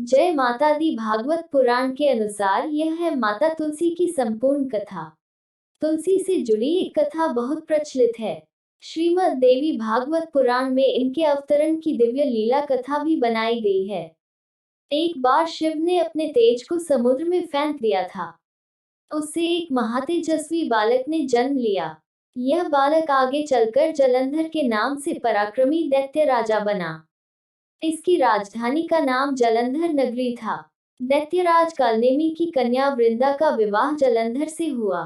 जय माता दी। भागवत पुराण के अनुसार यह है माता तुलसी की संपूर्ण कथा। तुलसी से जुड़ी एक कथा बहुत प्रचलित है। श्रीमद् देवी भागवत पुराण में इनके अवतरण की दिव्य लीला कथा भी बनाई गई है। एक बार शिव ने अपने तेज को समुद्र में फेंक दिया था। उससे एक महातेजस्वी बालक ने जन्म लिया। यह बालक आगे चलकर जलंधर के नाम से पराक्रमी दैत्य राजा बना। इसकी राजधानी का नाम जलंधर नगरी था। दैत्यराज कालनेमी की कन्या वृंदा का विवाह जलंधर से हुआ।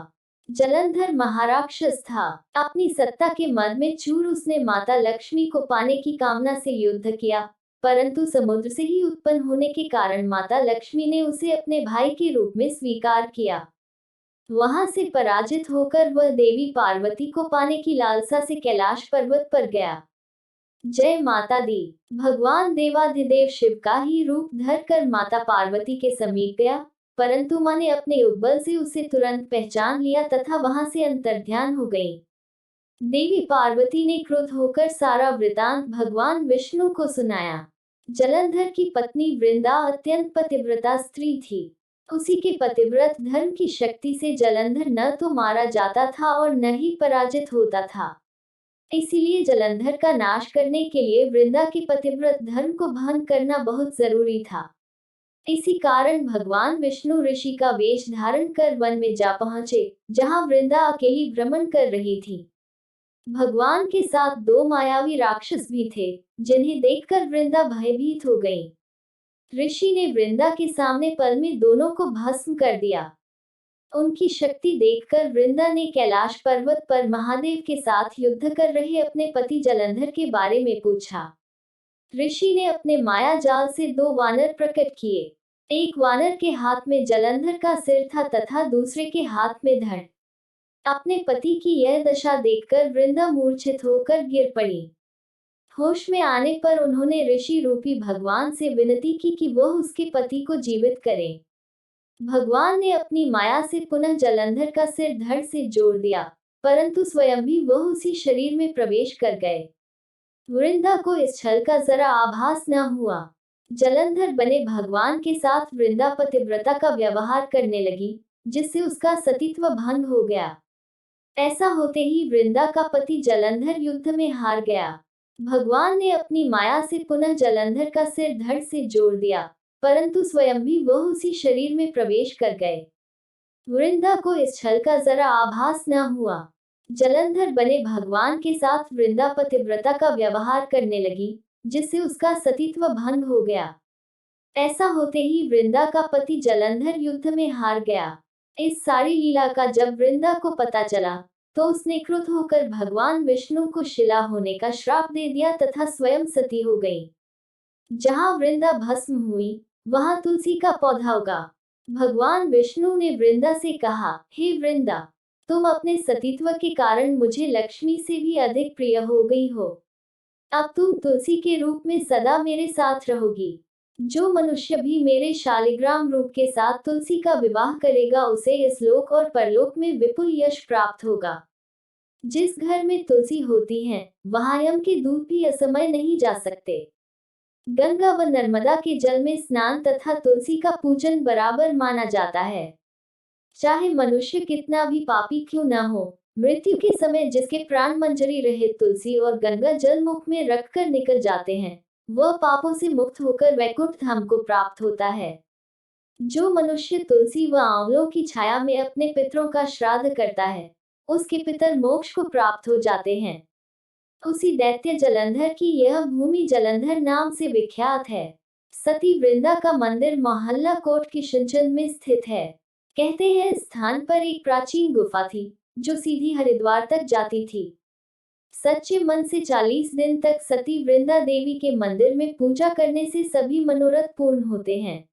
जलंधर महाराक्षस था। अपनी सत्ता के मद में चूर उसने माता लक्ष्मी को पाने की कामना से युद्ध किया, परंतु समुद्र से ही उत्पन्न होने के कारण माता लक्ष्मी ने उसे अपने भाई के रूप में स्वीकार किया। वहां से पराजित होकर वह देवी पार्वती को पाने की लालसा से कैलाश पर्वत पर गया। जय माता दी। भगवान देवाधिदेव शिव का ही रूप धरकर माता पार्वती के समीप गया, परंतु मां ने अपने उपबल से उसे तुरंत पहचान लिया तथा वहां से अंतर्ध्यान हो गई। देवी पार्वती ने क्रुद्ध होकर सारा वृतांत भगवान विष्णु को सुनाया। जलंधर की पत्नी वृंदा अत्यंत पतिव्रता स्त्री थी। उसी के पतिव्रत धर्म की शक्ति से जलंधर न तो मारा जाता था और न ही पराजित होता था। इसीलिए जलंधर का नाश करने के लिए वृंदा के पतिव्रत धर्म को भंग करना बहुत जरूरी था। इसी कारण भगवान विष्णु ऋषि का वेश धारण कर वन में जा पहुंचे, जहां वृंदा अकेली भ्रमण कर रही थी। भगवान के साथ दो मायावी राक्षस भी थे, जिन्हें देखकर वृंदा भयभीत हो गई। ऋषि ने वृंदा के सामने पल में दोनों को भस्म कर दिया। उनकी शक्ति देखकर वृंदा ने कैलाश पर्वत पर महादेव के साथ युद्ध कर रहे अपने पति जलंधर के बारे में पूछा। ऋषि ने अपने माया जाल से दो वानर प्रकट किए। एक वानर के हाथ में जलंधर का सिर था तथा दूसरे के हाथ में धड़। अपने पति की यह दशा देखकर वृंदा मूर्छित होकर गिर पड़ी। होश में आने पर उन्होंने ऋषि रूपी भगवान से विनती की कि वह उसके पति को जीवित करें। भगवान ने अपनी माया से पुनः जलंधर का सिर धड़ से जोड़ दिया, परंतु स्वयं भी वह उसी शरीर में प्रवेश कर गए। वृंदा को इस छल का जरा आभास न हुआ। जलंधर बने भगवान के साथ वृंदा पतिव्रता का व्यवहार करने लगी, जिससे उसका सतीत्व भंग हो गया। ऐसा होते ही वृंदा का पति जलंधर युद्ध में हार गया। भगवान ने अपनी माया से पुनः जलंधर का सिर धड़ से जोड़ दिया, परंतु स्वयं भी वह उसी शरीर में प्रवेश कर गए। वृंदा को इस छल का जरा आभास न हुआ। जलंधर बने भगवान के साथ वृंदा पतिव्रता का व्यवहार करने लगी, जिससे उसका सतीत्व भंग हो गया। ऐसा होते ही वृंदा का पति जलंधर युद्ध में हार गया। इस सारी लीला का जब वृंदा को पता चला, तो उसने क्रुद्ध होकर भगवान विष्णु को शिला होने का श्राप दे दिया तथा स्वयं सती हो गई। जहां वृंदा भस्म हुई, वहां तुलसी का पौधा उगा। भगवान विष्णु ने वृंदा से कहा, हे वृंदा, तुम अपने सतीत्व के कारण मुझे लक्ष्मी से भी अधिक प्रिय हो गई हो। अब तुम तुलसी के रूप में सदा मेरे साथ रहोगी। जो मनुष्य भी मेरे शालिग्राम रूप के साथ तुलसी का विवाह करेगा, उसे इस लोक और परलोक में विपुल यश प्राप्त होगा। जिस घर में तुलसी होती है, वहां यम के दूत भी असमय नहीं जा सकते। गंगा व नर्मदा के जल में स्नान तथा तुलसी का पूजन बराबर माना जाता है। चाहे मनुष्य कितना भी पापी क्यों न हो, मृत्यु के समय जिसके प्राण मंजरी रहित तुलसी और गंगा जल मुख में रखकर निकल जाते हैं, वह पापों से मुक्त होकर वैकुंठ धाम को प्राप्त होता है। जो मनुष्य तुलसी व आंवलों की छाया में अपने पितरों का श्राद्ध करता है, उसके पितर मोक्ष को प्राप्त हो जाते हैं। उसी दैत्य जलंधर की यह भूमि जलंधर नाम से विख्यात है। सती वृंदा का मंदिर मोहल्ला कोट किशनचंद में स्थित है। कहते हैं इस स्थान पर एक प्राचीन गुफा थी, जो सीधी हरिद्वार तक जाती थी। सच्चे मन से 40 दिन तक सती वृंदा देवी के मंदिर में पूजा करने से सभी मनोरथ पूर्ण होते हैं।